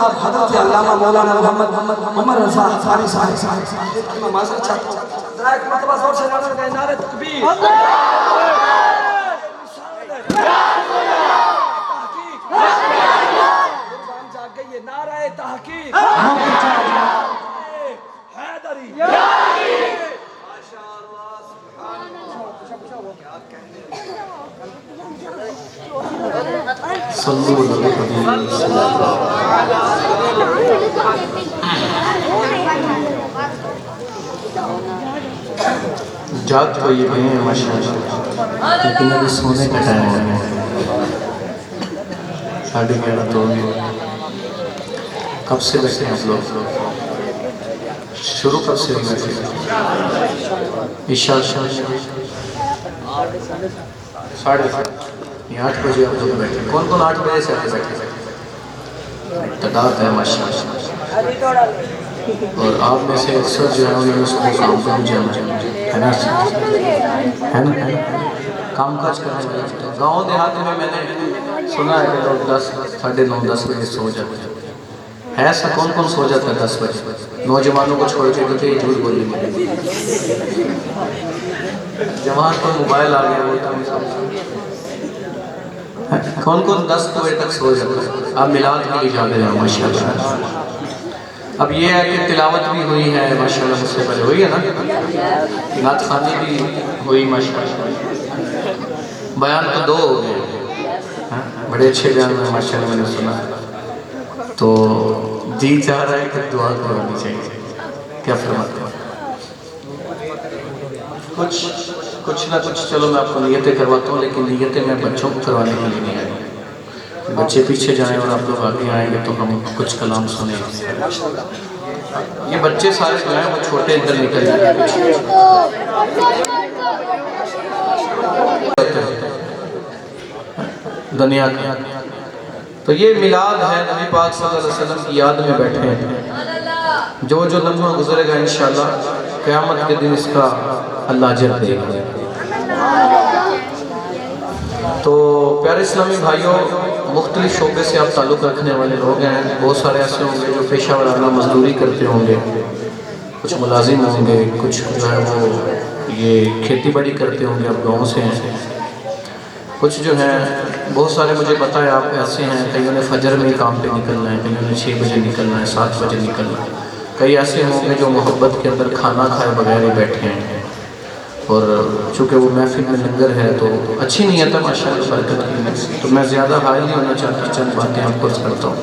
جناب حضرت علامہ مولانا محمد عمر رضا ثانی صاحب میں معذرت چاہتا ہوں، ذرا ایک مرتبہ زور سے نعرہ تکبیر، نعرہ تحقیق، حیدری، جاگ تو یہ بھی ہیں ماشاءاللہ، لیکن ابھی سونے کا ٹائم ہو گیا، 11:30 تو ہو گیا۔ کب سے بیٹھے ہیں آپ لوگ؟ شروع کب سے بیٹھے عشاء 8:30 بجے آپ لوگ بیٹھے؟ کون کون 8 بجے سے آتے بیٹھے؟ تعداد ہے ماشاءاللہ، اور آپ میں سے اکثر جو ہے انہیں اس کو کام کر جانا ہے نا، کام کاج کرنا ہے۔ گاؤں دیہات میں نے سنا ہے کہ لوگ 10 ساڑھے 9 10 بجے سو جاتے ہیں، ہے ایسا؟ کون کون سو جاتا ہے 10 بجے؟ نوجوانوں کو چھوڑ کے تو یہ جھوٹ بولیں گے، جوان کو موبائل آ گیا وہ کون کون 10 بجے تک سو جاتا ہے؟ آپ میلاد کے لیے جاتے ہیں ماشاءاللہ۔ اب یہ ہے کہ تلاوت بھی ہوئی ہے ماشاءاللہ، مجھ سے پہلے ہوئی ہے نا، نعت خوانی بھی ہوئی ماشاءاللہ، بیان تو 2 ہو گئے، بڑے اچھے بیان ہیں ماشاءاللہ، میں نے سنا، تو جی چاہ رہا ہے کہ دعا کرانی چاہیے، کیا فرماتے ہیں؟ کچھ نہ کچھ، چلو میں آپ کو نیتیں کرواتا ہوں، لیکن نیتیں میں بچوں کو کروانے کے لیے نہیں آئی، بچے پیچھے جائیں اور آپ لوگ آگے آئیں گے تو ہم کچھ کلام سنیں گے۔ یہ بچے سارے جو ہیں وہ چھوٹے ادھر نکل جائیں دنیا کا، تو یہ میلاد ہے، نبی پاک صلی اللہ علیہ وسلم کی یاد میں بیٹھے ہیں، جو جو لمحہ گزرے گا انشاءاللہ قیامت کے دن اس کا اللہ اجر دے گا۔ تو پیارے اسلامی بھائیوں، مختلف شعبے سے آپ تعلق رکھنے والے لوگ ہیں، بہت سارے ایسے ہوں گے جو پیشہ ورانہ مزدوری کرتے ہوں گے، کچھ ملازم ہوں گے، کچھ جو ہے وہ یہ کھیتی باڑی کرتے ہوں گے، آپ گاؤں سے ہیں، کچھ جو ہیں بہت سارے مجھے پتہ ہے آپ ایسے ہیں، کئیوں نے فجر میں کام پہ نکلنا ہے، کئیوں نے 6 بجے نکلنا ہے، 7 بجے نکلنا ہے، کئی ایسے ہوں گے جو محبت کے اندر کھانا کھائے بغیر ہی بیٹھے ہیں، اور چونکہ وہ محفل میں لنگر ہے تو اچھی نیت ہے ماشاءاللہ، برکت کی نیت، تو میں زیادہ حائل نہیں ہونا چاہتا، چند باتیں آپ کو کرتا ہوں۔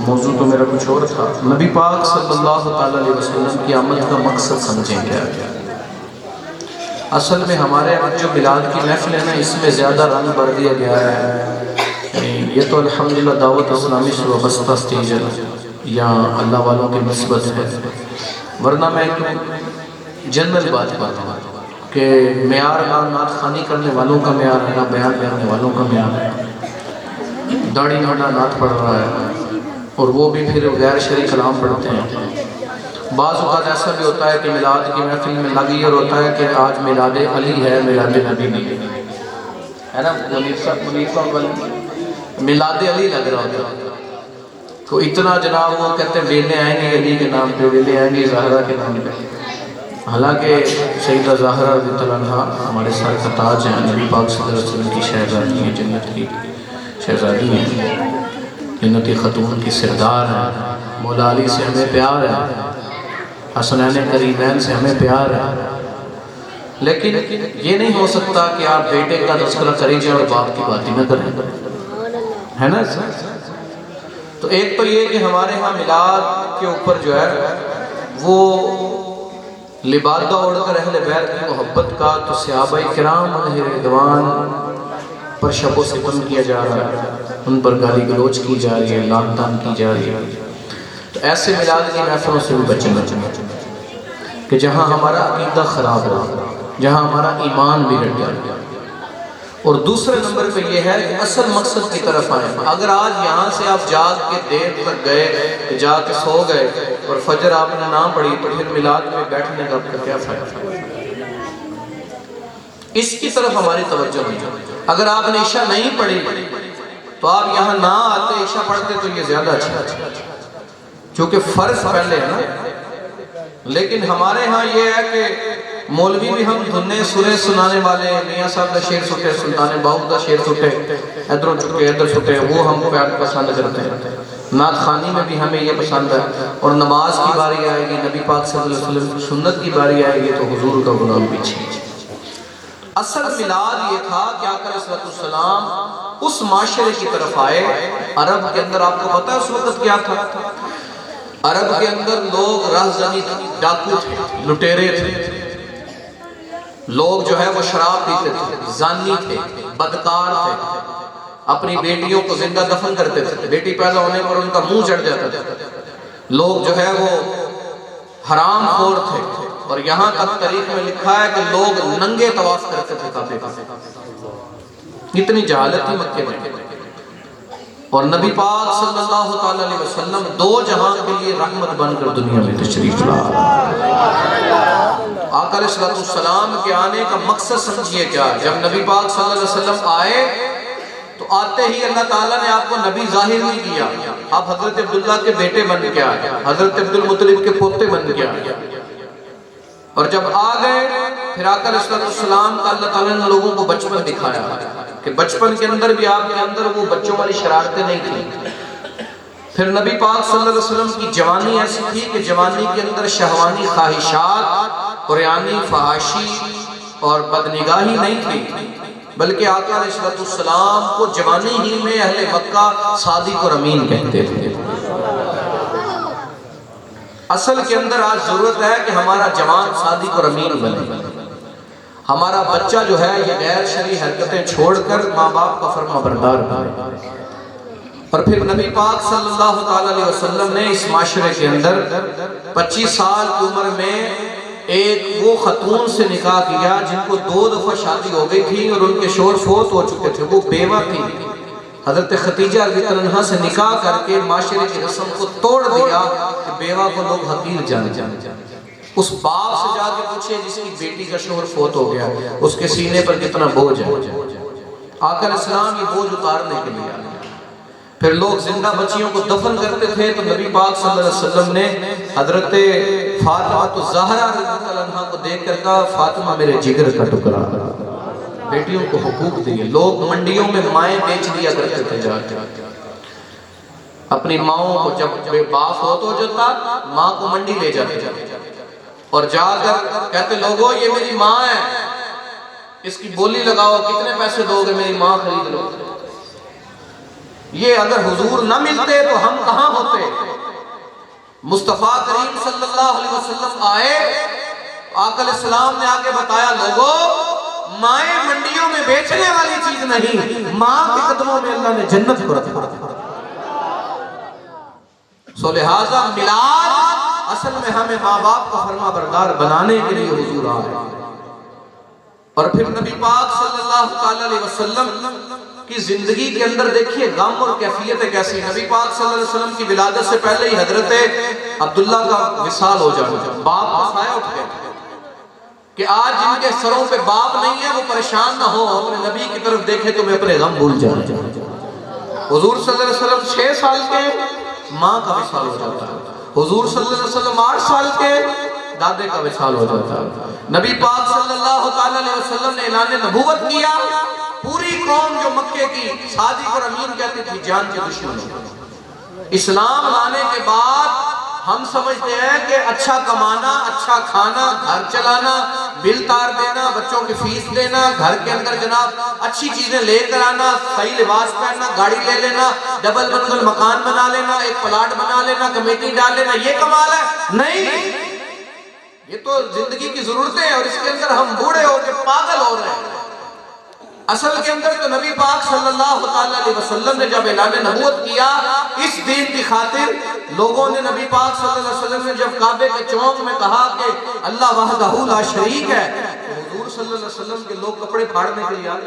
موضوع تو میرا کچھ اور تھا، نبی پاک صلی اللہ علیہ وسلم کی آمد کا مقصد سمجھیں کیا ہے؟ اصل میں ہمارے جو میلاد کی محفل ہے نا، اس میں زیادہ رنگ بھر دیا گیا ہے، یہ تو الحمدللہ دعوت اسلامی سے وابستہ اسٹیج ہے یا اللہ والوں کی نسبت ہے، ورنہ میں ایک جنرل بات کرتا ہوں کہ معیار نہ نعت خوانی کرنے والوں کا معیار ہے، نہ بیان کرنے والوں کا معیار ہے، داڑھی نوڈا نعت پڑھ رہا ہے اور وہ بھی پھر غیر شرعی کلام پڑھتے ہیں۔ بعض اوقات ایسا بھی ہوتا ہے کہ میلاد کی محفل میں لگی اور ہوتا ہے کہ آج میلاد علی ہے، میلاد نبی نہیں ہے نا، میلاد علی لگ رہا ہوتا ہے، تو اتنا جناب وہ کہتے ہیں بیلنے آئیں گے علی کے نام پہ، بیلنے آئیں گے زہرہ کے نام پہ، حالانکہ سیدہ زہرہ رضی اللہ عنہا ہمارے سر کا تاج ہیں، نبی پاک صلی اللہ علیہ وسلم کی شہزادی ہیں، جنت کی شہزادی ہیں، جنتی خاتون کی سردار ہیں، مولا علی سے ہمیں پیار ہے، حسنین کریمین سے ہمیں پیار ہے، لیکن یہ نہیں ہو سکتا کہ آپ بیٹے کا تذکرہ کریں جائیں اور باپ کی باتیں نہ کریں، ہے نا؟ تو ایک تو یہ کہ ہمارے ہاں میلاد کے اوپر جو ہے وہ لبادہ اوڑھ کر اہل بیت کی محبت کا تو صحابہ کرام علیہ رضوان پر شب و ستم کیا جا رہا ہے، ان پر گالی گلوچ کی جا رہی ہے، لعن طعن کی جا رہی ہے، تو ایسے میلاد کی محفلوں سے بھی بچنا کہ جہاں ہمارا عقیدہ خراب ہو، جہاں ہمارا ایمان بگڑ جائے، اور دوسرے نمبر پہ یہ ہے کہ اصل مقصد کی طرف آئیں۔ اگر آج یہاں سے آپ جاگ کے دیر تک گئے، جا کے سو گئے اور فجر آپ نے نہ پڑھی تو پھر میلاد میں بیٹھنے کا آپ کا کیا فائدہ؟ اس کی طرف ہماری توجہ نہیں۔ اگر آپ نے عشاء نہیں پڑھی تو تو آپ یہاں نہ آتے عشاء پڑھتے تو یہ زیادہ اچھا، چونکہ فرض پہلے ہے نا۔ لیکن ہمارے ہاں یہ ہے کہ مولوی بھی ہم دھنے سرے سنانے والے، میاں صاحب کا شعر سٹے، سلطان باہو کا شعر سٹے، ادھر چکے ادھر سٹے، وہ ہم پیار پسند کرتے ہیں۔ نعت خوانی میں بھی ہمیں یہ پسند ہے، اور نماز کی باری آئے گی، نبی پاک صلی اللہ علیہ وسلم کی سنت کی باری آئے گی تو حضور کا غلام پیچھے۔ اصل میلاد یہ تھا کہ آقا علیہ السلام اس معاشرے کی طرف آئے۔ عرب کے اندر آپ کو پتہ ہے اس وقت کیا تھا؟ عرب کے اندر لوگ رہزنی تھے، ڈاکو تھے، لٹیرے تھے، لوگ جو ہے وہ شراب پیتے تھے، زانی تھے، بدکار تھے، اپنی بیٹیوں کو زندہ دفن کرتے تھے، بیٹی پیدا ہونے پر ان کا منہ چڑھ جاتا تھا، لوگ جو ہے وہ حرام خور تھے، اور یہاں تک تاریخ میں لکھا ہے کہ لوگ ننگے طواف کرتے تھے کعبے کا۔ اتنی جہالت تھی مکے میں، اور نبی پاک صلی اللہ علیہ وسلم دو جہاں کے لیے رحمت بن کر دنیا میں تشریف لائے۔ آقا علیہ السلام کے آنے کا مقصد سمجھیے کیا؟ جب نبی پاک صلی اللہ علیہ وسلم آئے تو آتے ہی اللہ تعالیٰ نے آپ کو نبی ظاہر نہیں کیا، آپ حضرت عبداللہ کے بیٹے بن کے آئے، حضرت عبدالمطلب کے پوتے بن کے آئے، اور جب آ گئے پھر آقا علیہ السلام کا اللہ تعالیٰ نے لوگوں کو بچپن دکھایا کہ بچپن کے اندر بھی آپ کے اندر وہ بچوں والی شرارتیں نہیں تھیں۔ پھر نبی پاک صلی اللہ علیہ وسلم کی جوانی ایسی تھی کہ جوانی کے اندر شہوانی خواہشات، قریانی فحاشی اور بدنگاہی نہیں تھی، بلکہ آقا علیہ السلام کو جوانی ہی میں اہل مکہ صادق اور امین کہتے تھے۔ اصل کے اندر آج ضرورت ہے کہ ہمارا جوان صادق اور امین بنے، ہمارا بچہ جو ہے یہ غیر شرعی حرکتیں چھوڑ کر ماں باپ کا فرما بردار بنے۔ اور پھر نبی پاک صلی اللہ علیہ وسلم نے اس معاشرے کے اندر 25 سال کی عمر میں ایک وہ خاتون سے نکاح کیا جن کو 2 دفعہ شادی ہو گئی تھی اور ان کے شوہر فوت ہو چکے تھے، وہ بیوہ تھی۔ حضرت خدیجہ رضی اللہ عنہا سے نکاح کر کے معاشرے کی رسم کو توڑ دیا کہ بیوہ کو لوگ حقیر جانے۔ اس باپ سے جا کے پوچھے جس کی بیٹی کا شوہر فوت ہو گیا، اس کے سینے پر کتنا بوجھ ہے۔ آقا علیہ السلام یہ بوجھ اتارنے کے لیے آئے۔ پھر لوگ زندہ بچیوں کو دفن کرتے تھے تو نبی پاک صلی اللہ علیہ وسلم نے حضرت فاطمہ الزہرا رضی اللہ عنہا کو دیکھ کر کہا فاطمہ میرے جگر کا ٹکڑا، بیٹیوں کو حقوق دیے۔ لوگ منڈیوں میں مائیں بیچ دیا کرتے تھے جا کے، اپنی ماؤں کو جب باپ فوت ہو جاتا ماں کو منڈی لے جاتے اور جا کر کہتے لوگوں یہ میری ماں ہے، اس کی بولی لگاؤ، کتنے پیسے دو گے میری ماں خرید لو۔ یہ اگر حضور نہ ملتے تو ہم کہاں ہوتے؟ مصطفیٰ کریم صلی اللہ علیہ وسلم آئے، آقا علیہ السلام نے آگے بتایا لوگوں مائیں منڈیوں میں بیچنے والی چیز نہیں، ماں کے قدموں میں اللہ نے جنت کو رکھا۔ سو لہٰذا میلاد اصل میں ہمیں ماں باپ کا فرما بردار بنانے کے لیے حضور آئے۔ اور پھر نبی پاک صلی اللہ علیہ وسلم کی زندگی کے اندر دیکھیے غم اور کیفیت کیسی۔ نبی پاک صلی اللہ علیہ وسلم کی ولادت سے پہلے ہی حضرت عبداللہ کا وصال ہو جانا، باپ کا سایہ اٹھ گیا کہ آج جن کے سروں پہ باپ نہیں ہے وہ پریشان نہ ہو، اپنے نبی کی طرف دیکھے تو میں اپنے غم بھول جاؤں۔ حضور صلی اللہ علیہ وسلم 6 سال کے ماں کا وصال ہو جاتا ہے، حضور صلی اللہ علیہ وسلم 8 سال کے دادے کا وصال ہو جاتا ہے۔ نبی پاک صلی اللہ علیہ وسلم نے اعلان نبوت کیا، پوری قوم جو مکے کی صادق اور امین کہتی تھی جان کے دشمن۔ اسلام لانے کے بعد ہم سمجھتے ہیں کہ اچھا کمانا، اچھا کھانا، گھر چلانا، بل تار دینا، بچوں کی فیس دینا، گھر کے اندر جناب اچھی چیزیں لے کر آنا، صحیح لباس پہننا، گاڑی لے لینا، ڈبل منزل مکان بنا لینا، ایک پلاٹ بنا لینا، کمیٹی ڈال لینا، یہ کمال ہے؟ نہیں، یہ تو زندگی کی ضرورتیں ہیں اور اس کے اندر ہم بوڑھے ہو کے پاگل ہو رہے ہیں۔ اصل کے اندر تو نبی پاک صلی اللہ علیہ وسلم نے جب اعلان نبوت کیا اس دین کی خاطر، لوگوں نے نبی پاک صلی اللہ علیہ وسلم نے جب کعبے کے چونک میں کہا کہ اللہ وحدہ لا شریک ہے، تو حضور صلی اللہ علیہ وسلم کے لوگ کپڑے پھاڑنے کے لیے آئے۔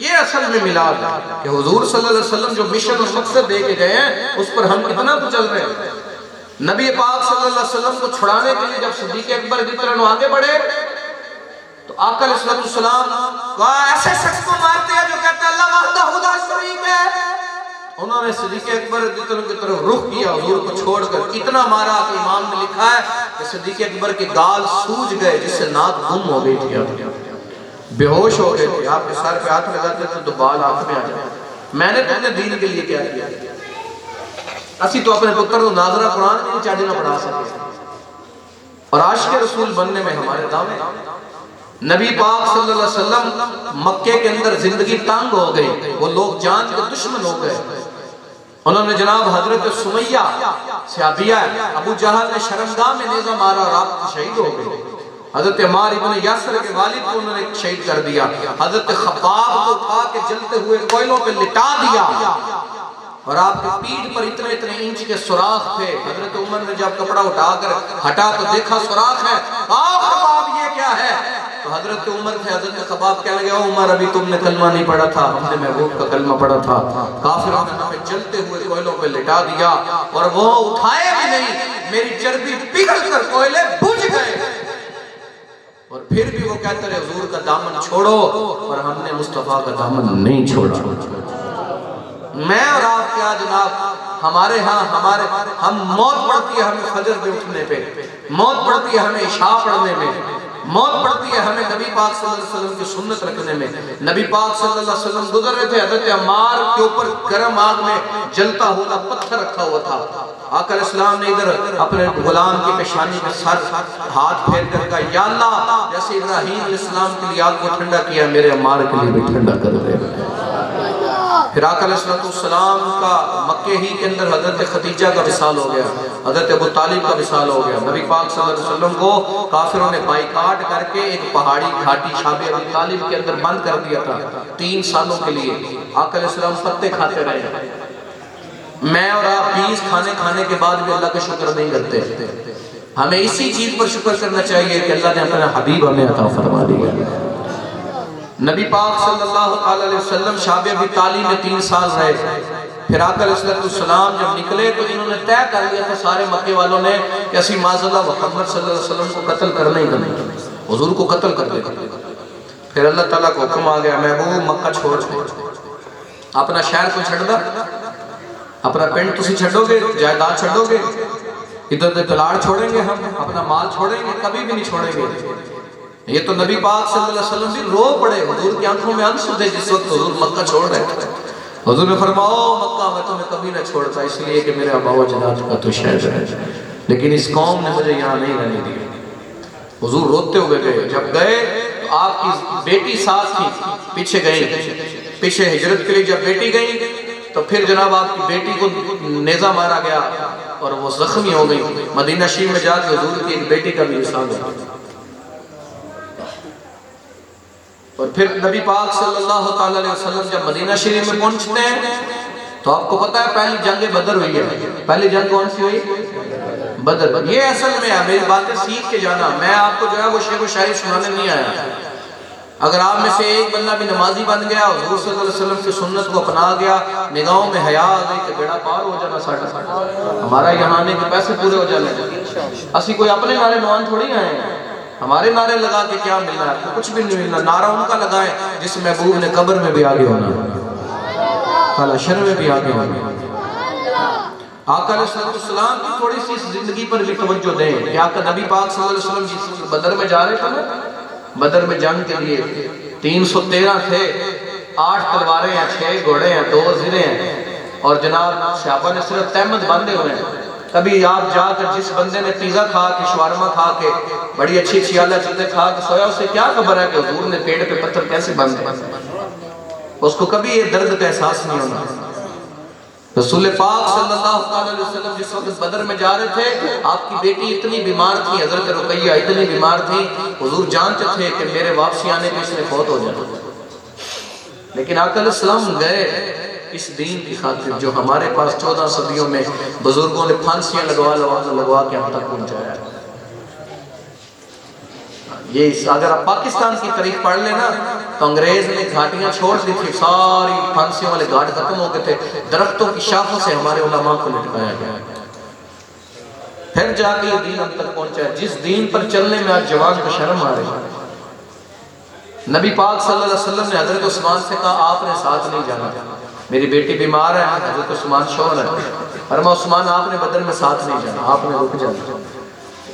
یہ اصل میں میلاد ہے کہ حضور صلی اللہ علیہ وسلم جو مشن اور مقصد دے کے گئے ہیں اس پر ہم کتنا تو چل رہے ہیں۔ نبی پاک صلی اللہ علیہ وسلم کو چھڑانے کے لیے جب صدیق اکبر کی طرح آگے بڑھے تو آقا علیہ السلام ایسے شخص کو مارتے ہیں جو کہتے ہیں اللہ وحدہ انہوں نے صدیق اکبر کی طرف رخ کیا حضور کو چھوڑ کر، اتنا مارا کہ امام نے لکھا ہے کہ صدیق اکبر کے گال سوج گئے جس سے ناک گم ہو گئی تھی، بے ہوش ہو گئے تھے. آپ کے سر پہ ہاتھ لگاتے تھے تو بال ہاتھ میں آ جائے. میں نے تم نے دین کے لیے کیا کیا؟ اسی تو اپنے پتر کو ناظرہ قرآن میں چاہتے نہ پڑھا سکتے، اور عاشق رسول بننے میں ہمارے دعوے. نبی پاک صلی اللہ علیہ وسلم مکے کے اندر زندگی تنگ ہو گئی، وہ لوگ جان کے دشمن ہو گئے. انہوں نے جناب حضرت سمیہ صحابیہ ابو جہل نے شرمگاہ میں نیزہ مارا اور آپ شہید ہو گئے. حضرت عمار ابن یاسر کے والد کو انہوں نے شہید کر دیا. حضرت خباب کو اٹھا کے جلتے ہوئے کوئلوں پہ لٹا دیا، اور آپ کے پیٹھ پر اتنے اتنے انچ کے سوراخ تھے. حضرت عمر نے جب کپڑا اٹھا کر ہٹا تو دیکھا سوراخ ہے. خباب یہ کیا ہے؟ تو حضرت عمر تھے. حضرت خباب کہنے لگے عمر ابھی تم نے کلمہ نہیں پڑھا تھا، ہم نے محبوب کا کلمہ پڑھا تھا. کافروں نے ہمیں جلتے ہوئے کوئلوں پہ لٹا دیا اور وہ اٹھائے بھی نہیں. میری چربی پگھل کر کوئلے بجھ گئے، اور پھر بھی وہ کہتے رہے حضور کا دامن چھوڑو، اور ہم نے مصطفیٰ کا دامن نہیں چھوڑا. میں اور آپ کیا جناب، ہمارے ہاں ہم موت پڑتی ہے ہمیں فجر پہ اٹھنے پہ، موت پڑتی ہے ہمیں عشاء پڑھنے میں، موت پڑتی ہے ہمیں نبی پاک صلی اللہ علیہ وسلم کی سنت رکھنے میں. نبی پاک صلی اللہ علیہ وسلم گزر رہے تھے، حضرت عمار کے اوپر گرم آگ میں جلتا ہوا پتھر رکھا ہوا تھا. آقا علیہ السلام نے ادھر اپنے غلام کی پیشانی میں سر ہاتھ پھیر کر کہا یا اللہ جیسے ابراہیم علیہ السلام کے لیے آگ کو ٹھنڈا کیا میرے عمار کے لیے بھی ٹھنڈا کر دے. پھر آقا علیہ السلام کا مکے ہی کے اندر حضرت خدیجہ کا وصال ہو گیا، حضرت ابو طالب کا وصال ہو گیا. نبی پاک صلی اللہ علیہ وسلم کو کافروں نے بائیکاٹ کر کے ایک پہاڑی گھاٹی شاب ابو طالب کے اندر بند کر دیا تھا 3 سالوں کے لیے. آقا علیہ السلام پتے کھاتے رہے. میں اور آپ 20 کھانے کھانے کے بعد بھی اللہ کا شکر نہیں کرتے. ہمیں اسی چیز پر شکر کرنا چاہیے کہ اللہ نے اپنا حبیب ہمیں عطا فرما دیا. نبی پاک صلی اللہ علیہ وسلم شاب ابی طالب میں 3 سال رہے. پھر آقا علیہ السلام جب نکلے تو انہوں نے طے کر لیا تھا سارے مکے والوں نے کہ اسی معاذ اللہ محمد صلی اللہ علیہ وسلم کو قتل کرنا ہی کرنا، حضور کو قتل کر دے. پھر اللہ تعالیٰ کو حکم آ گیا محبوب مکہ چھوڑ دے، اپنا شہر کو چھڑ دا، اپنا پنڈ تسی چھڑو گے، جائیداد چھڑو گے، ادھر دے تلاڑ چھوڑیں گے، ہم اپنا مال چھوڑیں گے، کبھی بھی نہیں چھوڑیں گے. یہ تو نبی پاک صلی اللہ علیہ وسلم بھی رو پڑے، حضور کی آنکھوں میں آنسو تھے جس وقت حضور مکہ چھوڑ رہے تھے. حضور نے فرماؤ مکہ میں تمہیں کبھی نہ چھوڑتا اس لیے کہ میرے ابا و اجداد کا تو شہر ہے، لیکن اس قوم نے مجھے یہاں نہیں رہنے دیا. حضور روتے ہوئے گئے. جب گئے تو آپ کی بیٹی ساتھ تھی، پیچھے گئی، پیچھے ہجرت کے لیے جب بیٹی گئی تو پھر جناب آپ کی بیٹی کو نیزہ مارا گیا اور وہ زخمی ہو گئی. مدینہ شریف میں جا کے حضور کی ایک بیٹی کا بھی وصال ہوا. اور پھر نبی پاک صلی اللہ علیہ وسلم جب مدینہ شریف میں پہنچتے ہیں تو آپ کو پتا ہے پہلی جنگ بدر ہوئی ہے. پہلی جنگ کون سی ہوئی؟ بدر. یہ اصل میں ہے، میری باتیں سیکھ کے جانا. میں آپ کو جو ہے وہ شعر و شاعری سنانے نہیں آیا. اگر آپ میں سے ایک بندہ بھی نمازی بن گیا، حضور صلی اللہ علیہ وسلم کی سنت کو اپنا گیا، نگاہوں میں حیا آ گئی کہ بیڑا پار ہو جانا ساڑھا. ہمارا یہاں آنے کے پیسے پورے ہو جانے. اسی کوئی اپنے نعرے نوان تھوڑی آئے ہیں. ہمارے نعرے لگا کے کیا ملنا ہے؟ کچھ بھی نہیں ملنا. نعرہ ان کا لگائیں جس محبوب نے قبر میں بھی آگے ہونا، حشر میں بھی آگے ہونا. آقا علیہ السلام کی تھوڑی سی زندگی پر بھی توجہ دیں کہ آقا نبی پاک صلی اللہ علیہ وسلم جس بدر میں جا رہے تھے نا، بدر میں جنگ کے لیے 313 تھے، 8 تلواریں ہیں، 6 گھوڑے ہیں، 2 زرے ہیں، اور جناب صحابہ نے صرف تہمت باندھے ہوئے ہیں. کبھی آپ جا کر جس بندے نے پیزا کھا کے، شوارما کھا کے، بڑی اچھی اچھی اعلیٰ چیزیں کھا کے سویا، اسے کیا خبر ہے کہ حضور نے پیٹ پہ پتھر کیسے باندھے؟ اس کو کبھی یہ درد کا احساس نہیں ہونا. رسول پاک صلی اللہ علیہ وسلم جس وقت بدر میں جا رہے تھے، آپ کی بیٹی اتنی بیمار تھی، حضرت رقیہ اتنی بیمار تھی، حضور جانتے تھے کہ میرے واپسی آنے پہ اس نے فوت ہو جانا. لیکن آقا علیہ السلام گئے اس دین کی خاطر جو ہمارے پاس 14 صدیوں میں بزرگوں نے پھانسیاں لگوا کے ہم تک پہنچایا. یہ اگر آپ پاکستان کی تاریخ پڑھ لینا تو انگریز نے گھاٹیاں چھوڑ دی تھی، ساری پھانسیوں والے گھاٹ ختم ہو گئے تھے، درختوں کی شاخوں سے ہمارے علماء کو لٹکایا گیا. پھر جا کے یہ دین ہم تک پہنچا ہے جس دین پر چلنے میں آج جوان کو شرم آ رہی ہے. نبی پاک صلی اللہ علیہ وسلم نے حضرت عثمان سے کہا آپ نے ساتھ نہیں جانا. میری بیٹی بیمار ہے، حضرت عثمان شوہر ہے، فرمایا عثمان آپ نے بدر میں ساتھ نہیں جانا، آپ نے رک جانا۔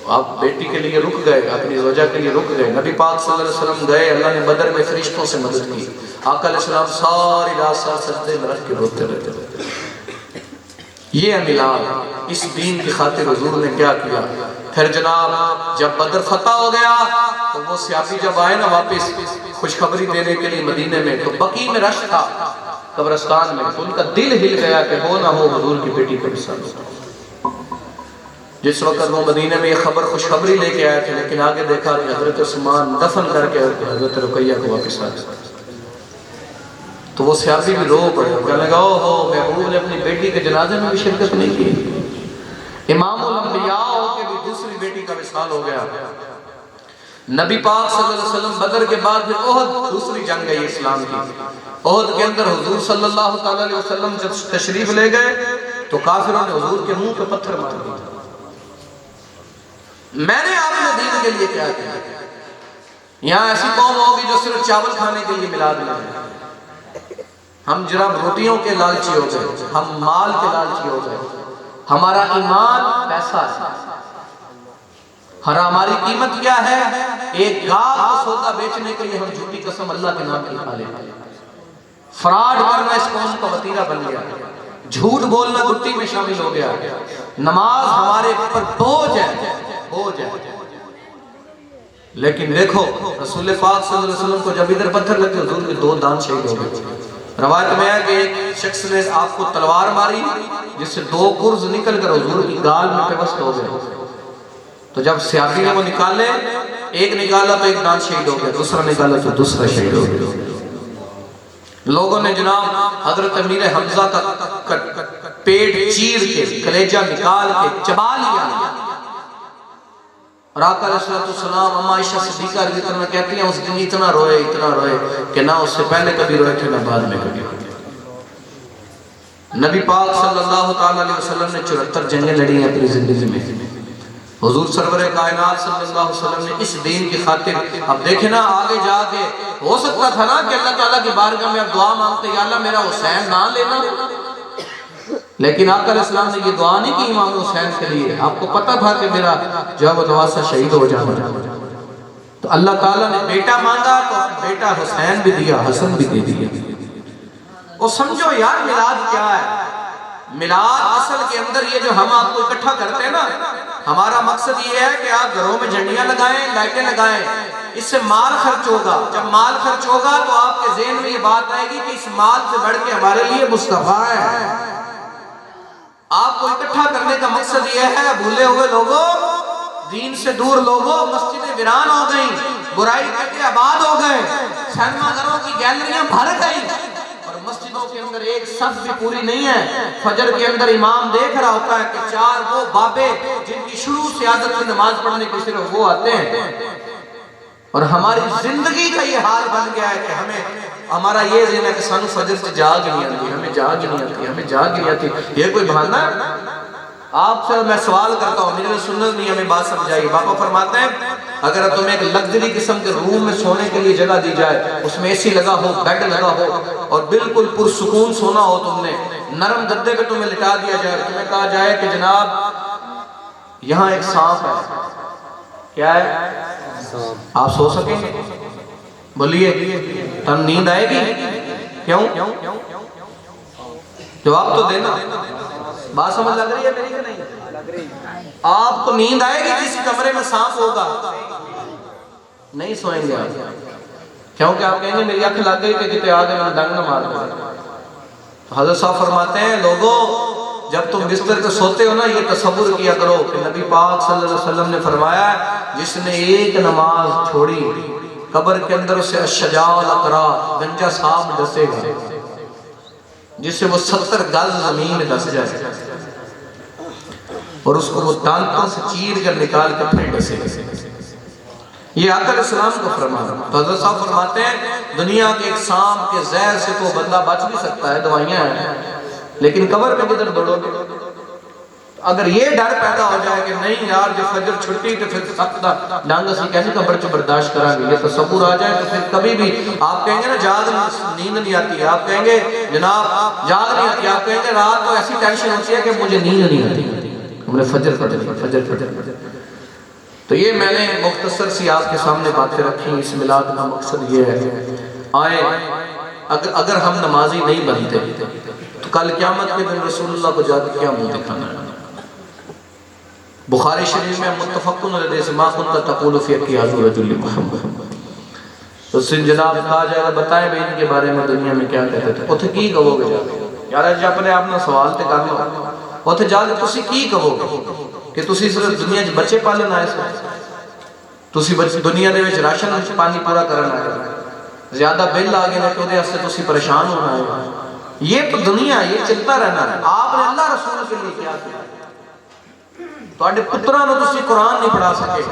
آپ بیٹی کے لیے رک گئے، اپنی زوجہ کے لیے رک گئے۔ نبی پاک صلی اللہ علیہ وسلم گئے، اللہ نے بدر میں فرشتوں سے مدد کی۔ آقا علیہ السلام ساری رات سجدے میں رکھ کے روتے رہتے۔ یہ ہے میلاد، اس دین کی خاطر حضور نے کیا کیا۔ پھر جناب جب بدر فتح ہو گیا تو وہ صحابی جب آئے نا واپس خوشخبری دینے کے لیے مدینے میں، تو بقیع میں رش تھا قبرستان میں، تو ان کا دل ہل گیا کہ ہو نہ ہو حضور کی بیٹی کا وصال ہو۔ جس وقت وہ مدینے میں یہ خبر خوشخبری لے کے آئے تھے، لیکن آگے دیکھا کہ حضرت عثمان دفن کر کے حضرت رقیہ کو واپس آ گئے، تو وہ صحابی بھی رو پڑے، کہنے لگا اوہ محبوب نے اپنی بیٹی کے جنازے میں بھی شرکت نہیں کی، امام الانبیاء ہو کے بھی دوسری بیٹی کا وصال ہو گیا۔ نبی پاک صلی اللہ علیہ وسلم بدر کے بعد پھر احد، دوسری جنگ گئی اسلام کی، احد کے اندر حضور صلی اللہ علیہ وسلم جب تشریف لے گئے تو کافروں نے حضور کے منہ پہ پتھر مار دیا، میں نے آپ نے دین کے لیے کیا کیا۔ یہاں ایسی قوم ہوگی جو صرف چاول کھانے کے لیے ملاد میں ہے، ہم جناب روٹیوں کے لالچی ہو گئے، ہم مال کے لالچی ہو گئے، ہمارا ایمان پیسہ ہے، ہماری قیمت کیا ہے؟ ایک گاہ کو سودا بیچنے کے لیے ہم جھوٹی قسم اللہ کے نام کی کھا لیتے ہیں۔ فراڈ کرنا اس قوم کا وتیرہ بن گیا، جھوٹ بولنا گٹی میں شامل ہو گیا، نماز ہمارے اوپر بوجھ ہے، بوجھ ہے۔ لیکن دیکھو رسول پاک صلی اللہ علیہ وسلم کو جب ادھر پتھر لگے حضور کے 2 دان شہید ہو گئے۔ روایت میں ہے کہ ایک شخص نے آپ کو تلوار ماری جس سے 2 گرز نکل کر حضور کی گال میں پیوست ہو گئے، تو جب صحابی نے وہ نکالے، ایک نکالا تو ایک دان شہید ہو گیا، دوسرا نکالا تو دوسرا شہید ہو گیا۔ لوگوں نے جناب حضرت امیر حمزہ کا پیٹ چیر کے کلیجہ نکال کے چبا لیا، اور آقا علیہ السلام اما عائشہ صدیقہ رضی اللہ عنہا کہتی ہیں اس دن اتنا روئے کہ نہ اس سے پہلے کبھی روئے تھے نہ بعد میں کبھی۔ نبی پاک صلی اللہ علیہ وسلم نے 74 جنگیں لڑی ہیں اپنی زندگی میں۔ حضور سرور کائنات صلی اللہ علیہ وسلم نے اس دین کی خاطر، اب دیکھیں نا آگے جا کے ہو سکتا تھا نا کہ اللہ تعالیٰ کی بارگاہ میں اب دعا مانگتے یا اللہ میرا حسین نہ لینا، لیکن آقا علیہ السلام نے یہ دعا نہیں کی امام حسین کے لیے، آپ کو پتا تھا کہ میرا جو ہے وہ نواسہ شہید ہو جانا، تو اللہ تعالیٰ نے بیٹا مانگا تو بیٹا حسین بھی دیا، حسن بھی دے دیا۔ اور سمجھو یار میلاد کیا ہے؟ میلاد اصل کے اندر یہ جو ہم آپ کو اکٹھا کرتے ہیں نا، ہمارا مقصد یہ ہے کہ آپ گھروں میں جھنڈیاں لگائیں، لائٹیں لگائیں، اس سے مال خرچ ہوگا، جب مال خرچ ہوگا تو آپ کے ذہن میں یہ بات آئے گی کہ اس مال سے بڑھ کے ہمارے لیے مصطفیٰ ہے۔ آپ کو اکٹھا کرنے کا مقصد یہ ہے، بھولے ہوئے لوگوں، دین سے دور لوگوں، مسجدیں ویران ہو گئیں، برائی کر کے آباد ہو گئے، سینما گھروں کی گیلریاں بھر گئیں، اور مسجدوں کے اندر ایک صف بھی پوری نہیں ہے۔ فجر کے اندر امام دیکھ رہا ہوتا ہے کہ 4 وہ بابے جن کی شروع سے عادت تھی نماز پڑھنے کی صرف وہ آتے ہیں، اور ہماری زندگی کا یہ حال بن گیا ہے کہ ہمارا یہ ذہن ہے کہ سانو فجر سے جاگ نہیں آتی، ہمیں جاگ نہیں آتی۔ یہ کوئی بہانہ ہے؟ آپ سے میں سوال کرتا ہوں، میرے سنت نہیں ہمیں بات سمجھائی۔ باپا فرماتے ہیں اگر تمہیں ایک لگژری قسم کے روم میں سونے کے لیے جگہ دی جائے، اس میں اے سی لگا ہو، بیڈ لگا ہو، اور بالکل پرسکون سونا ہو، تم نے نرم گدے پہ تمہیں لٹا دیا جائے، تمہیں کہا جائے کہ جناب یہاں ایک سانپ ہے، کیا ہے؟ آپ سو سکیں گے؟ بولیے تم نیند آئے گی؟ کیوں؟ جواب تو دینا، بات سمجھ لگ رہی ہے میری کہ نہیں؟ آپ کو نیند آئے گی جس کمرے میں سانپ ہوگا؟ نہیں سوئیں گے آپ، کیونکہ آپ کہیں گے میری آنکھ لگ گئی کہ کتے آگے میں ڈنگ نہ مار دیں۔ تو حضرت صاحب فرماتے ہیں لوگوں جب تم بستر پہ سوتے ہو نا، یہ تصور کیا کرو کہ نبی پاک صلی اللہ علیہ وسلم نے فرمایا جس نے ایک نماز چھوڑی قبر کے اندر اسے الشجاع الاقرا، گنجا سانپ ڈسے گا جس سے وہ 70 گز زمین میں ڈس جائے، اور اس کو وہ دانتوں سے چیر کر نکال کے پھر ڈسے گا۔ یہ آقا علیہ السلام کو فرمانا۔ تو حضرت صاحب فرماتے ہیں دنیا کے ایک سانپ کے زہر سے تو بندہ بچ بھی سکتا ہے، دوائیاں ہیں، لیکن قبر پہ کدھر دوڑو گے؟ اگر یہ ڈر پیدا ہو جائے کہ نہیں یار جو فجر چھٹی تو پھر سخت ڈانگ اسی کیسے قبر چ برداشت کریں گے، یہ تصور آ جائے تو پھر کبھی بھی آپ کہیں گے نا جاگ نیند نہیں آتی، آپ کہیں گے جناب جاگ نہیں آتی، آپ کہیں گے رات تو ایسی ٹینشن ہوتی ہے کہ مجھے نیند نہیں آتی، ہم نے فجر۔ تو یہ میں نے مختصر سی آپ کے سامنے باتیں رکھی، اس میلاد کا مقصد یہ ہے آئے اگر ہم نمازی نہیں بنتے تو کل قیامت کے دن رسول اللہ کو جا کے کیا منہ دکھانا ہے؟ بخاری شریف میں متفقن علیہ سے ما کنت تقول فی حق حضور رجل محمد، تو سن جناب کہا جائے گا بتائیں بھئی ان کے بارے میں دنیا میں کیا کہتے تھے، اتھے کی کہو گے یار جی اپنے آپ نے سوال تے کر لو، اتھے جا کے تسی کی کہو گے کہ تسی صرف دنیا چ بچے پالن آئے سو، تسی دنیا دے وچ راشن پانی پورا کرنا آئے، زیادہ بل آگے نے تو دے اس سے تسی پریشان ہونا ہے، یہ تو دنیا یہ چلتا رہنا ہے۔ آپ نے اللہ رسول کے لیے کیا کیا؟ تو آڈے پتران ہو تسی قرآن نہیں پڑھا سکے،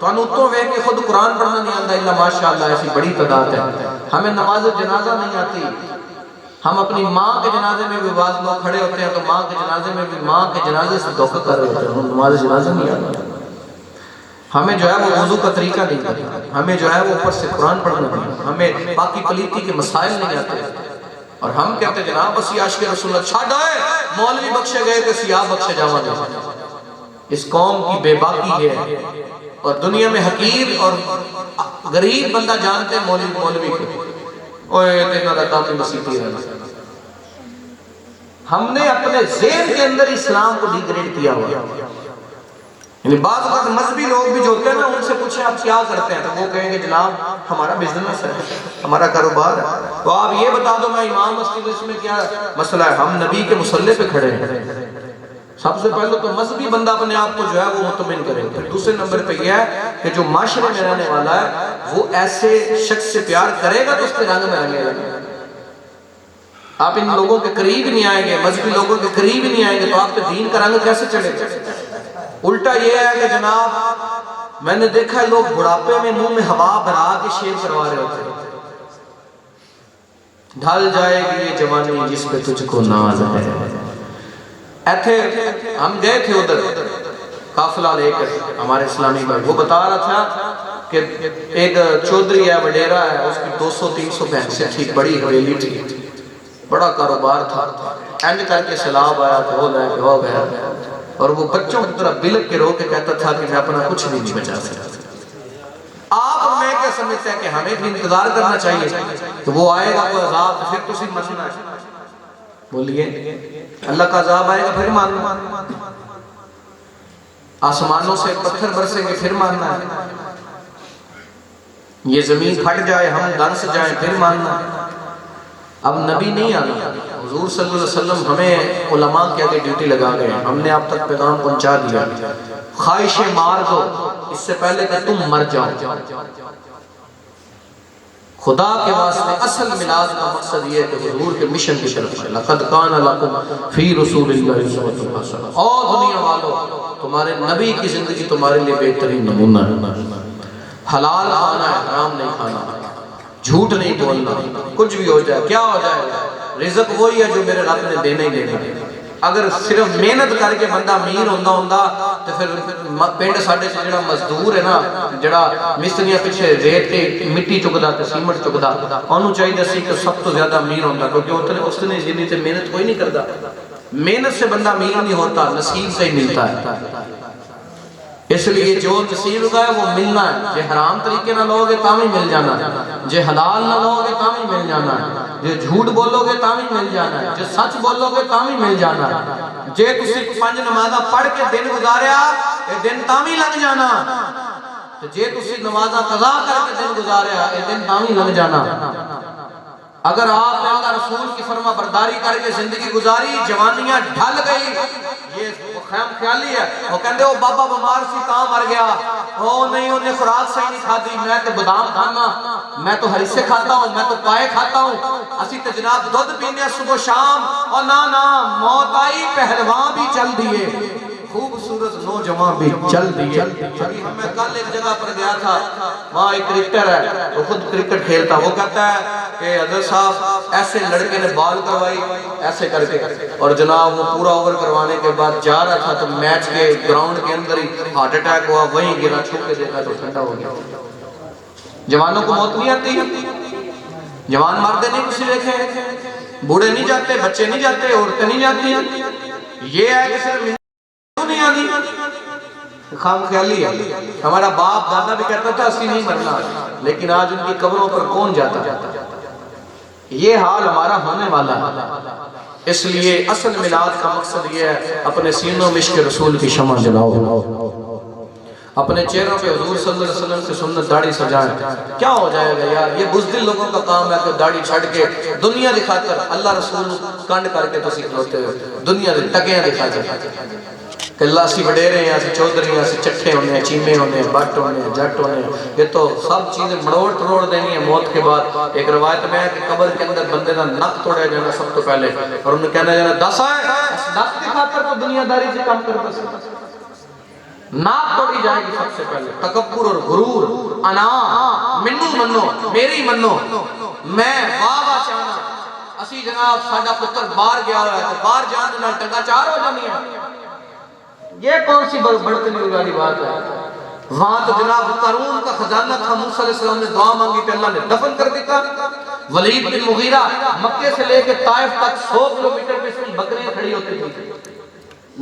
تو انہوں تو وے کہ خود قرآن پڑھنا نہیں آندہ، اللہ ماشاءاللہ ایسی بڑی تعداد ہے، ہمیں نماز جنازہ نہیں آتی، ہم اپنی ماں کے جنازے میں بھی بعض لوگ کھڑے ہوتے ہیں تو ماں کے جنازے میں بھی ماں کے جنازے سے دھوکہ کر رہے ہوتے ہیں، نماز جنازہ نہیں آتا، ہمیں جو ہے وہ وضو کا طریقہ نہیں کرتا، ہمیں جو ہے وہ اوپر سے قرآن پڑھنا نہیں، ہمیں پاکی پلیتی کے مسائل نہیں آتے، اور ہم کہتے جناب اسی عاشق رسول اللہ چھاڑ آئے مولوی بخشے گئے کہ سیاہ بخشے جاوا گئے۔ اس قوم کی بے باکی ہے، اور دنیا میں حقیر اور غریب بندہ جانتے ہیں مولوی کو، اوہ دینا رہتا ہمیں مسیحی رہنا۔ ہم نے اپنے ذہن کے اندر اسلام کو ڈیگریڈ کیا ہوا، یعنی بعض وقت مذہبی لوگ بھی جو ہوتے ہیں نا ان سے پوچھیں آپ کیا کرتے ہیں تو وہ کہیں گے جناب ہمارا بزنس ہے، ہمارا کاروبار ہے، تو آپ یہ بتا دو میں امام مسجد اس میں کیا مسئلہ ہے؟ ہم نبی کے مصلی پہ کھڑے ہیں۔ سب سے پہلے تو مذہبی بندہ اپنے آپ کو جو ہے وہ مطمئن کرے، پھر دوسرے نمبر پہ یہ ہے کہ جو معاشرے میں رہنے والا ہے وہ ایسے شخص سے پیار کرے گا تو اس کے رنگ میں رنگے گا۔ آپ ان لوگوں کے قریب نہیں آئیں گے، مذہبی لوگوں کے قریب نہیں آئیں گے تو آپ کے دین کا رنگ کیسے چڑھے گا؟ الٹا یہ ہے کہ جناب میں نے دیکھا ہے لوگ بڑھاپے میں منہ میں ہوا بھرا کے شیو کروا رہے ہوتے ہیں، ڈھل جائے گی یہ جوانی جس پہ تجھ کو ناز ہے۔ ایتھے ہم گئے تھے ادھر قافلہ لے کر ہمارے اسلامی بھائی، وہ بتا رہا تھا کہ ایک چودھری ہے وڈیرہ ہے، اس کی 200-300 بھینسیں تھی، بڑی حویلی تھی، بڑا کاروبار تھا، اینڈ کر کے سیلاب آیا تو ہو گیا، اور وہ بچوں کی طرح بلک کے رو کے کہتا تھا کہ میں اپنا کچھ نہیں بچا سکتا۔ آپ اور میں کیا سمجھتے ہیں کہ ہمیں بھی انتظار کرنا چاہیے کہ وہ آئے گا وہ عذاب پھر تسی مسئلہ ہے، بولیے اللہ کا عذاب آئے گا پھر ماننا، آسمانوں سے پتھر برسیں گے پھر ماننا ہے، یہ زمین پھٹ جائے ہم دنس جائیں پھر ماننا۔ اب نبی نہیں آنا، حضور صلی اللہ علیہ وسلم ہمیں علماء کے آگے ڈیوٹی لگا گئے، ہم نے آپ تک پیغام پہنچا دیا، خواہشیں مار دو اس سے پہلے کہ تم مر جاؤ۔ خدا کے واسطے اصل میلاد کا مقصد یہ ہے کہ حضور کے مشن کی طرف ہے، لَقَدْ كَانَ لَكُمْ فِي رَسُولِ اللَّهِ أُسْوَةٌ حَسَنَةٌ، اور دنیا والو تمہارے نبی کی زندگی تمہارے لیے بہترین نمونہ ہے، حلال کھانا ہے حرام نہیں کھانا، جھوٹ نہیں بولنا، کچھ بھی ہو جائے کیا ہو جائے، رزق وہی ہے جو میرے رب نے دینے ہی دینے۔ اگر صرف محنت کر کے بندہ امیر ہوندہ تو پھر پینڈ ساڑھے سے جڑا مزدور ہے نا، جڑا مستریاں پیچھے ریت کے مٹی چکدا تے سیمنٹ چکدا، انہوں چاہیے سی کہ سب تو زیادہ امیر ہوندہ، کیونکہ اس نے زندگی سے محنت کوئی نہیں کردا، محنت سے بندہ امیر نہیں ہوتا، نصیب سے ہی ملتا ہے۔ اس لیے جو نصیب کا ہے وہ ملنا ہے، جے حرام طریقے نہ لوگے تاں ہی مل جانا ہے، جے حلال نہ لوگے تاں ہی مل جانا ہے، جے جھوٹ بولو گے تاں ہی مل جانا ہے، جے سچ بولو گے تاں ہی مل جانا ہے، جے تسی 5 نمازہ پڑھ کے دن گزاریا اے دن تاں ہی لگ جانا، جے تسی نمازہ قضا کر کے دن گزاریا اے دن تاں ہی لگ جانا۔ اگر آپ نے اللہ رسول کی فرما برداری کر کے زندگی گزاری، جوانیاں ڈھل گئی، یہ خیام خیالی ہے، وہ کہندے وہ بابا بیمار سی تاں مر گیا، وہ نہیں انہیں خوراک صحیح نہیں کھاتی، میں تو بادام کھانا، میں تو ہریسے کھاتا ہوں، میں تو پائے کھاتا ہوں، اسی تے جناب دودھ پینے صبح شام، اور نا موت آئی پہلوان بھی چل دیئے، خوبصورت نوجوان بھی چل دیے. ابھی میں کل ایک جگہ پر گیا تھا, وہاں ایک کرکٹر ہے, وہ خود کرکٹ کھیلتا, وہ کہتا ہے کہ حضرت صاحب ایسے لڑکے نے بال کروائی ایسے کر کے, اور جناب وہ پورا اوور کروانے کے بعد جا رہا تھا تو میچ کے گراؤنڈ کے اندر ہی ہارٹ اٹیک ہوا, وہیں گرا, چھو کے دیکھا تو ٹھنڈا ہو گیا. جوانوں کو موت نہیں آتی, جوان مردے نہیں کسی دیکھے, بوڑھے نہیں جاتے, بچے نہیں جاتے, عورتیں نہیں جاتی ہیں. یہ ہے کہ صرف نہیں آنی, خام خیالی ہے. ہمارا باپ دادا بھی کہتا تھا اسی نہیں مرنا, لیکن آج ان کی قبروں پر کون جاتا. یہ حال ہمارا ہونے والا ہے. اس لیے اصل میلاد کا مقصد یہ ہے اپنے سینوں میں عشق رسول کی شمع جلاؤ, اپنے چہروں پہ حضور صلی اللہ علیہ وسلم کی سنت داڑھی سجائیں. کیا ہو جائے گا یار, یہ بزدل لوگوں کا کام ہے کہ داڑھی چھڑ کے دنیا دکھا کر اللہ رسول کنڈ کر کے تو سکھلوتے ہوئے دنیا دے ٹکیاں دکھا کر کہ اللہ سی وڈیرے ہیں, اسی چودھری ہیں, اسی چٹھے ہونے ہیں, چیمے ہونے ہیں, بٹ ہونے ہیں, جٹ ہونے ہیں. یہ تو سب چیزیں مڑوڑ تروڑ دینی ہیں موت کے بعد. ایک روایت میں ہے کہ قبر کے اندر بندے کا نک توڑا جانا سب تو پہلے, اور انہیں کہنا جانا دس آئے, نک دکھا کر تو دنیا داری سے کام کرتا سکتا. ناک توڑی جائے گی سب سے پہلے. تکبر اور غرور, انا, منو منو, میری منو, میں واہ چاہنا. اسی جناب ساڈا پتر باہر گیا ہوا ہے تو باہر جان نہ ٹنگا چار ہو جانی ہے. یہ کون سی بڑھتنی والی بات ہے. وہاں تو جناب قارون کا خزانہ تھا, موسیٰ علیہ السلام نے دعا مانگی تو اللہ نے دفن کر دیتا. ولید بن مغیرہ مکے سے لے کے طائف تک 100 کلومیٹر پہ صرف بکریاں کھڑی ہوتی تھی.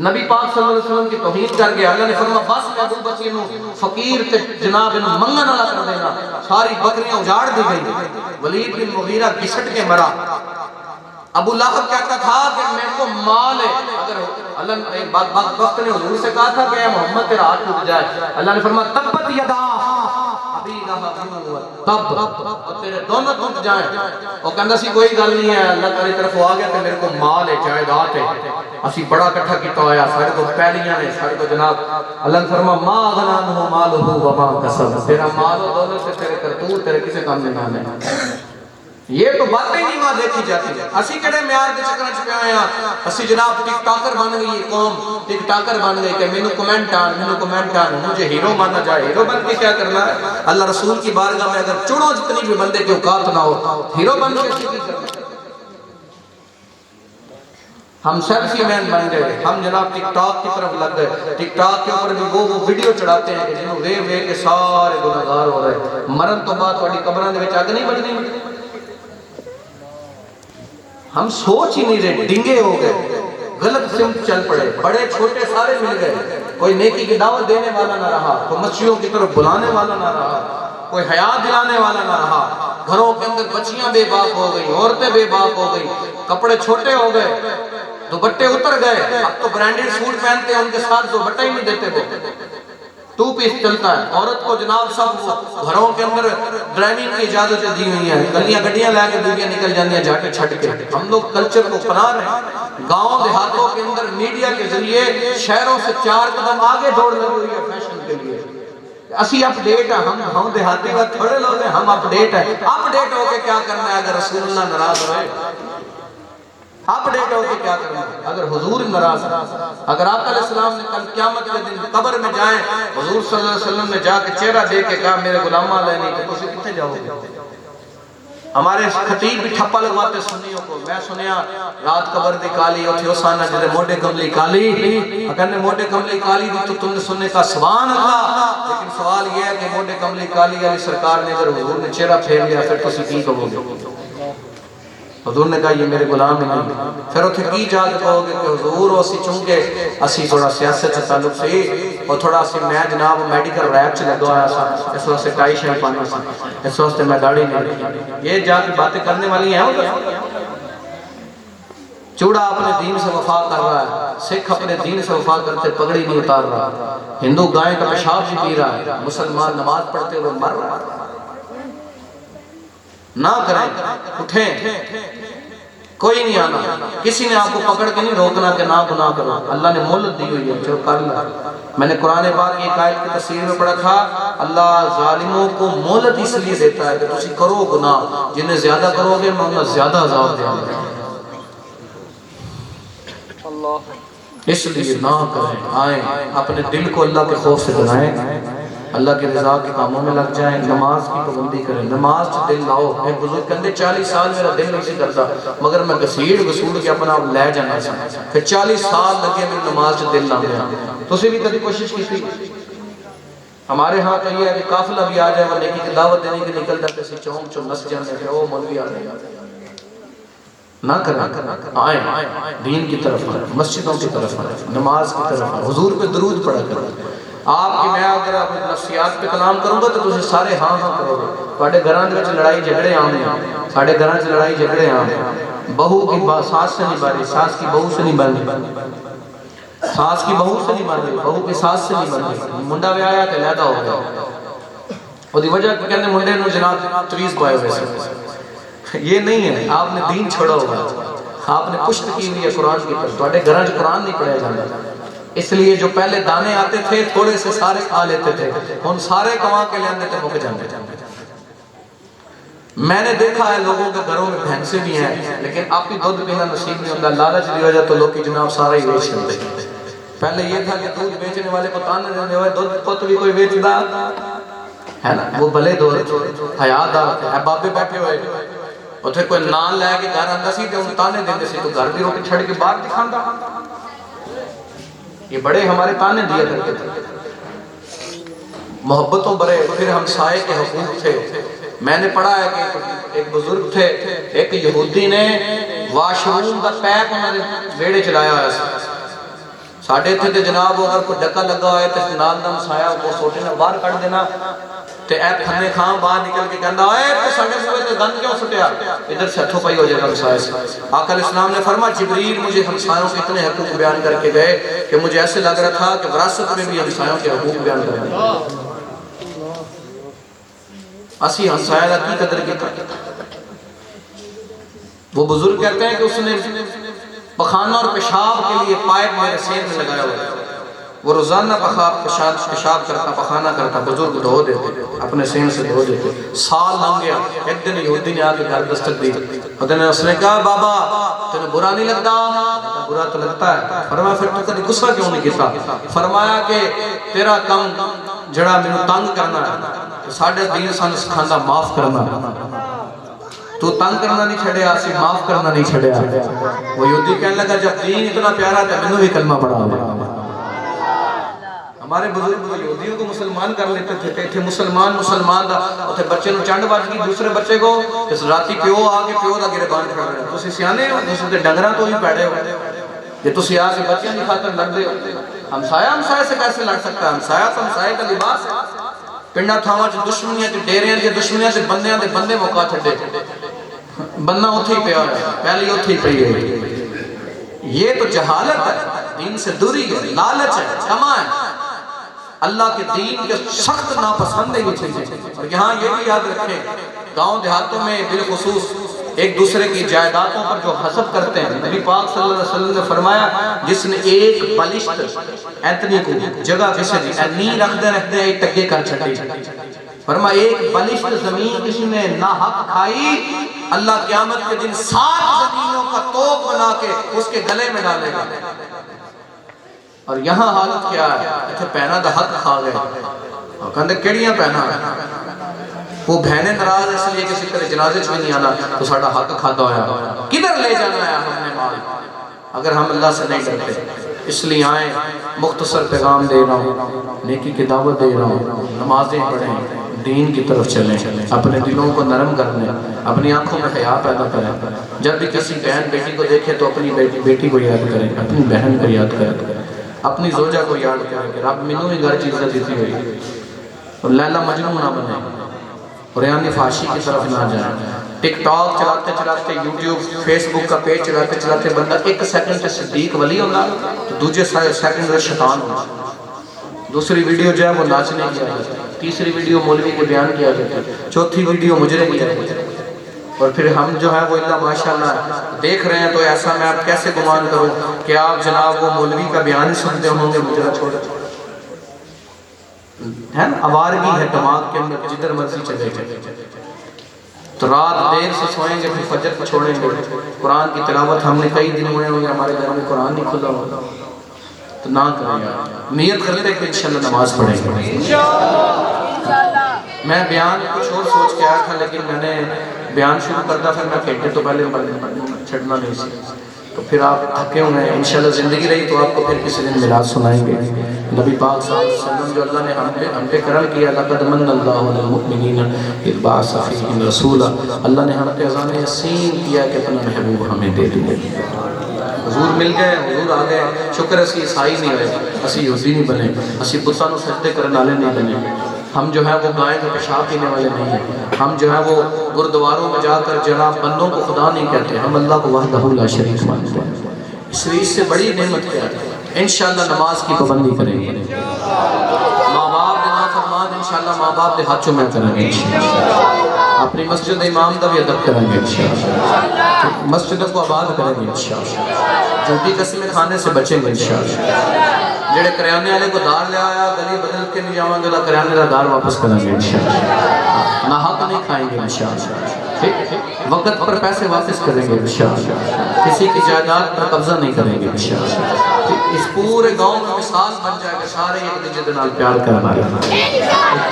نبی پاک صلی اللہ علیہ وسلم کی توحید کر گیا, اللہ نے فرمایا بس میں ابو بچی نو فقیر تے جناب انہوں منگن والا کر دینا. ساری بکریاں اجاڑ دی گئی. ولید بن مغیرہ گھسٹ کے مرا. ابو لہب کہتا تھا کہ میرے کو مال ہے. اگر اللہ ایک بات وقت نے حضور سے کہا تھا کہ اے محمد تیرا ہاتھ ٹوٹ جائے, اللہ نے فرمایا تبت یدا ابی لہب تب, تیرے دونوں ٹوٹ جائیں. وہ کہندا سی کوئی گل نہیں ہے, اللہ تعالی طرف آ گیا تے میرے کو مال ہے, جائیداد ہے, اسی بڑا اکٹھا کیتا ہوا, سارے کو پیلیاں نے, سارے کو جناب. اللہ نے فرمایا ما غنا عنہ مالہ وما کسب, تیرا مال و دولت سے تیرے کرتوت تیرے کسے کام نہیں آنے. یہ تو باتیں نہیں وہاں دیکھی جاتی ہیں. اسی کڑے معیار کے چکر چ پہ آئے ہیں. اسی جناب ٹک ٹاکر بن گئی یہ قوم, ٹک ٹاکر بن گئی کہ مینوں کمنٹ آن, مجھے ہیرو مانا جائے. ہیرو بن کے کیا کرنا ہے؟ اللہ رسول کی بارگاہ میں اگر چڑو جتنی بھی بندے کی اوقات نہ ہو, ہیرو بن کے کی کرنا. ہم سیلفی مین بن گئے, ہم جناب ٹک ٹاک کی طرف لگ گئے. ٹک ٹاک کے اوپر بھی وہ ویڈیو چڑھاتے ہیں کہ جنہوں وے کے سارے گناہگار ہو رہے. مرن تو بعد تھوڑی قبراں دے وچ اگ نہیں بجنی. ہم سوچ ہی نہیں رہے, ڈنگے ہو گئے, غلط سمت چل پڑے. بڑے چھوٹے سارے مل گئے. کوئی نیکی کی دعوت دینے والا نہ رہا, کوئی مسجدوں کی طرف بلانے والا نہ رہا, کوئی حیات دلانے والا نہ رہا. گھروں کے اندر بچیاں بے باک ہو گئی, عورتیں بے باک ہو گئی, کپڑے چھوٹے ہو گئے, دوپٹے اتر گئے. اب تو برانڈڈ سوٹ پہنتے ہیں, ان کے ساتھ دوپٹہ ہی نہیں دیتے تھے, 2 پیس چلتا ہے. عورت کو جناب سب گھروں کے اندر ڈرائیونگ کی اجازتیں دی ہوئی ہیں, گلیاں گڈیاں لے کے دوریاں نکل جاتی ہیں جا کے چھٹ کے. ہم لوگ کلچر کو اپنا رہے ہیں. گاؤں دیہاتوں کے اندر میڈیا کے ذریعے شہروں سے 4 قدم آگے دوڑ لگی ہوئی ہے فیشن کے لیے. اسی اپ ڈیٹ ہے, ہم دیہاتی کا تھوڑے لوگ ہیں, ہم اپ ڈیٹ ہیں. اپ ڈیٹ ہو کے کیا کرنا ہے اگر رسول اللہ ناراض ہوئے؟ اپ ڈیٹ ہو کے کیا کرنا ہے اگر حضور ناراض ہے؟ اگر آپ علیہ السلام نے کل قیامت کے دن قبر میں جائیں, حضور صلی اللہ علیہ وسلم نے جا کے چہرہ دے کے کہا میرے غلامہ لے نہیں, تو تسی کتنے جاؤ گے؟ ہمارے خطیب بھی ٹھپا لگواتے سنیوں کو. میں سنیا رات قبر دی کالی اتھے اسانا جدے موڈے کملی کالی, اگر نے موڈے کملی کالی دی تو تم نے سننے کا سبحان اللہ. لیکن سوال یہ ہے کہ موڈے کملی کالی علی سرکار نے اگر حضور نے چہرہ پھیر لیا پھر تسی کی کہو گے؟ حضور نے کہا یہ میرے غلام ہی نہیں. پھر اتھے کی جاگ کہو گے کہ حضور اسی چونکہ اسی تھوڑا سیاست سے تعلق سے اور تھوڑا سی میں جناب میڈیکل ریپ چ لگا ہوا سا, اس واسطے ٹائی شرٹ پہنا سا, اس واسطے میں داڑھی نہیں رکھی. یہ جا کے باتیں کرنے والی ہیں. چوڑا اپنے دین سے وفا کر رہا ہے, سکھ اپنے دین سے وفا کرتے پگڑی نہیں اتار رہا, ہندو گائے کا پیشاب بھی پی رہا ہے, مسلمان نماز پڑھتے ہوئے مر رہا ہے. نہ کریں, اٹھیں, کوئی نہیں آنا. کسی نے آپ کو پکڑ کے نہیں روکنا کہ نہ گناہ کرو. اللہ نے مہلت دی ہوئی ہے, جو کر لیا. میں نے قرآن پاک کی آیت کی تفسیر میں پڑھا تھا, اللہ ظالموں کو مہلت اس لیے دیتا ہے کہ تسی کرو گناہ, جنہیں زیادہ کرو گے میں انہیں زیادہ عذاب دیں گے. اس لیے نہ کریں، آئیں اپنے دل کو اللہ کے خوف سے بنائیں، اللہ کے رضا کے کاموں میں لگ جائیں، نماز کی پابندی کریں، نماز سے دل لاؤ۔ ایک بزرگ کہتے 40 سال میرا دل نہیں سی کرتا مگر میں گسوڑ کے اپنا لے جانا سا، پھر 40 سال لگے میرے نماز سے دل لا گیا۔ تو اسی بھی کبھی کوشش کی تھی؟ ہمارے ہاں تو یہ ہے کہ قافلہ بھی آ جائے وہ نیکی کی دعوت دینے کے نکل جاتے سی چونک چو نس جانے پھر وہ مولوی آ جائے۔ نہ کریں، آئیں دین کی طرف آئیں، مسجدوں کی طرف آئیں، نماز کی طرف آئیں، حضور پہ درود پڑھا کریں۔ آپ کی میں اگر آپ نفسیات پہ کلام کروں گا تو تجھے سارے ہاں ہاں کرو گے۔ تھوڑے گھراں وچ لڑائی جھگڑے عام ہیں، ساڈے گھراں وچ لڑائی جھگڑے عام ہیں۔ بہو کی ساس سے نہیں بن رہی، ساس کی بہو سے نہیں بن رہی، ساس کی بہو سے نہیں بن رہی، بہو کی ساس سے نہیں بن رہی۔ منڈا بھی آیا کہ لیدا ہو گیا، وہ دی وجہ کہتے ہیں منڈے نو جناب تویز پائے ہوئے سے۔ یہ نہیں ہے، آپ نے دین چھوڑا ہوگا، آپ نے پشت کی ہوئی ہے قرآن کی طرف، تھوڑے گھراں وچ قرآن نہیں پڑھایا جاتا۔ اس لیے جو پہلے دانے آتے تھے تھوڑے سے سارے کھا لیتے تھے، ان سارے کما کے لے آتے تھے مک جاتے۔ میں نے دیکھا ہے لوگوں کے گھروں میں بھینسیں بھی ہیں لیکن آپ کی دودھ پینا نصیب نہیں ہوتا، لالچ دی وجہ تو لوگ کی جناب سارا ہی بیچ کرتے۔ پہلے یہ تھا کہ دودھ بیچنے والے کو تانے دینے ہوئے، دودھ کو تو بھی کوئی بیچتا ہے نا، وہ بھلے دودھ حیا دار ہے، بابے بیٹھے ہوئے اتھے کوئی نان لے کے گھر آندا سی تے ان تانے دیندے سی تو گھر دی روٹی چھڑ کے باہر دکھاندا۔ یہ بڑے ہمارے تانے دیا کرتے تھے، محبتوں برے، پھر ہمسائے کے حقوق تھے۔ میں نے پڑھا ہے کہ ایک بزرگ تھے، ایک یہودی نے واش روم کا پیپ انہوں نے ویڑے چلایا ہے، ساڑھے تھے تے جناب اگر کوئی ڈکا لگا ہوئے تے نال دا ہمسایا وہ سوٹے نے باہر کٹ دینا تے اے پھنے کھاں باہر نکل کے کہندا اے تو ساڑھے ہوئے تے گند کیوں سٹیا، ادھر سے ہتھوں پائی ہو جائے گا ہمسائے سے۔ آقا علیہ السلام نے فرمایا جبریل مجھے ہمسایوں کے اتنے حقوق بیان کر کے گئے کہ مجھے ایسے لگ رہا تھا کہ وراثت میں بھی ہمسایوں کے حقوق بیان کر دیں۔ اسی ہمسایہ کی قدر کی تھا۔ وہ بزرگ کہتے ہیں کہ اس نے پخانہ اور پیشاب کے لیے پائپ میرے سین میں لگایا ہوا، وہ روزانہ پیشاب کرتا پخانہ کرتا، بزرگ دھو دیتے اپنے سین سے دھو دیتے۔ سال لنگ گیا، ایک دن یہودی نے آکے گھر دستک دی، اس نے کہا بابا تمہیں برا نہیں لگتا؟ برا تو لگتا ہے۔ فرمایا پھر تو کبھی غصہ کیوں نہیں کیتا؟ فرمایا کہ تیرا کم جڑا میں تنگ کرنا ہے، ساڑھے دین سان سکھاندہ معاف کرنا، تو تنگ کرنا نہیں چھڑیا، اسی معاف کرنا نہیں چھڑیا۔ وہ یہودی کہنے لگا جب دین اتنا پیارا تھا میں نے بھی کلمہ پڑھا ہوا۔ ہمارے بزرگ یہودیوں کو مسلمان کر لیتے تھے کہ مسلمان دا اتھے بچے نو چنڈ باز کی دوسرے بچے کو اس راتی پیو آگے پیو دا گربان پڑ رہے ہیں، تو اسی سیانے ہو جس نے ڈنگرہ تو ہی پیڑے ہو یہ تو سیاہ کے بچے نہیں خاطر لڑ دے ہو۔ ہمسایہ سے کیسے لڑ سکتا ہے؟ ہمسایہ تو ہمسایہ کا لباس ہے۔ پنڈا تھاواں چ دشمنیاں چ ڈیریاں چ دشمنیاں چ بندیاں دے بندے موقع چھڈے، بندہ اتھے ہی پیا ہے، پہلی اتھے ہی پئی ہے۔ یہ تو جہالت ہے، دین سے دوری ہے، لالچ ہے، کما ہے۔ اللہ کے دین کے سخت ناپسند ہے یہ چیزیں۔ اور یہاں یہ بھی یاد رکھیں گاؤں دیہاتوں میں بالخصوص ایک دوسرے کی جائیدادوں پر جو حسب کرتے ہیں، نبی پاک صلی اللہ علیہ وسلم نے فرمایا جس نے ایک بلشت اینتنی کو جگہ کسی دی نہیں رکھتے ایک ٹکے کر چھٹی، فرمایا ایک بلشت زمین کسی نے ناحق کھائی اللہ قیامت کے دن 7 زمینوں کا توق بنا کے اس کے گلے میں ڈالے گا۔ اور یہاں حالت کیا ہے؟ اتھے پہنا دا حق کھا گئے، اور کہندے کیڑیاں پہنا ہے؟ وہ بہنیں ناراض اس لیے کسی طرح جنازے چھ نہیں آنا تو ساڑھا حق کھاتا ہویا، کدھر لے جانا ہے ہم نے مال اگر ہم اللہ سے نہیں ڈرتے؟ اس لیے آئیں، مختصر پیغام دے رہا ہوں، نیکی کی دعوت دے رہا ہوں، نمازیں پڑھیں، دین کی طرف چلیں، اپنے دلوں کو نرم کر لیں، اپنی آنکھوں میں حیا پیدا کریں۔ جب بھی کسی بہن بیٹی کو دیکھے تو اپنی بیٹی کو یاد کریں، اپنی بہن کو یاد کریں، اپنی زوجہ کو یاد کریں کہ رب منوں ہی گھر چیزیں دیتی ہوئی، اور لیلہ مجنون نہ بنیں، اور یعنی فحاشی کی طرف نہ جائیں۔ ٹک ٹاک چلاتے چلاتے، یوٹیوب فیس بک کا پیج چلاتے چلاتے بندہ 1 سیکنڈ سے صدیق ولی ہوگا تو دوسرے سیکنڈ سے شیطان ہوگا۔ دوسری ویڈیو جو ہے وہ ناچنے کی آجاتی ہے، تیسری ویڈیو مولوی کے بیان کی آجاتی ہے، چوتھی ویڈیو مجرم کی آجاتی ہے۔ اور پھر ہم جو ہے وہ اللہ ماشاءاللہ دیکھ رہے ہیں تو ایسا میں آپ کیسے گمان کروں کہ آپ جناب وہ مولوی کا بیان سنتے ہوں گے مجرہ چھوڑ ہے نا، آوارگی ہے دماغ کے اندر، جدھر مرضی چلے جائے۔ تو رات دیر سے سوئیں گے پھر فجر کو چھوڑیں گے۔ قرآن کی تلاوت ہم نے کئی دن ہوئے ہمارے گھر میں قرآن نہیں کھلا ہوگا، تو نہ کریں یار، نیت کرتے کہ انشاءاللہ نماز پڑھیں گے۔ میں بیان کچھ اور سوچ کے آیا تھا، لیکن میں نے بیان شروع کرتا پھر میں گھنٹے تو پہلے چھڑنا نہیں سی، تو پھر آپ تھکے ہوئے ہیں، انشاءاللہ زندگی رہی تو آپ کو پھر کسی دن میلاد سنائیں گے۔ نبی پاک صلی اللہ علیہ وسلم جو اللہ نے ہم پہ کرم کیا، لقد من اللہ علی المؤمنین اذ بعث فیہم رسولا، اللہ نے ہم پہ اذان یسین کیا کہ اپنا محبوب ہمیں دے دیا۔ حضور مل گئے، حضور آ گئے، شکر اسی عیسائی نہیں ہوئے، اسی یہودی نہیں بنے، اسی بتاں نوں سجدے کرنے والے نہیں بنے، ہم جو ہے وہ گائے کا پیشاب پینے والے نہیں ہیں، ہم جو ہے وہ گردواروں میں جا کر جناب بندوں کو خدا نہیں کہتے، ہم اللہ کو وحدہ لا شریک مانتے ہیں۔ اس سے بڑی نعمت کیا ہے؟ انشاءاللہ نماز کی پابندی کریں گے، ماں باپ دے نافرمان انشاءاللہ ماں باپ دے ہاتھوں میں کریں گے، اپنی مسجد امام دا بھی ادب کریں گے انشاءاللہ، مسجد کو آباد کریں گے انشاءاللہ، جھوٹی قسمیں کھانے سے بچیں گے انشاءاللہ، جڑے کریانے والے کو دار لے آیا گلی بدل کے نہیں جاواں گے، کریانے کا دار واپس کریں گے انشاءاللہ، ناحق نہیں کھائیں گے انشاءاللہ، وقت پر پیسے واپس کریں گے انشاءاللہ، کسی کی جائیداد پر قبضہ نہیں کریں گے انشاءاللہ، اس پورے گاؤں میں مثال بن جائے گا، سارے ایک دوسرے کے نال پیار کرنا ہے، ایک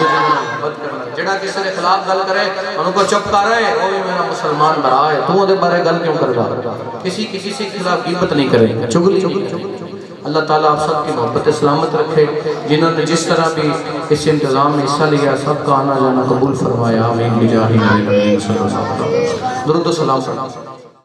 دوسرے کے نال محبت کرنا ہے، جڑا کسی کے خلاف گل کرے ان کو چپ کر رہے وہ بھی میرا مسلمان برا ہے، تو وہ دے بارے گل کیوں کر رہا، کسی کے خلاف غیبت نہیں کرے گا، چغلی نہیں کرے گا۔ اللہ تعالیٰ آپ سب کی محبت سلامت رکھے، جنہوں نے جس طرح بھی اس انتظام میں حصہ لیا سب کا آنا جانا قبول فرمایا، آمین بجاہ نبی صلی اللہ علیہ وسلم، درود و سلام۔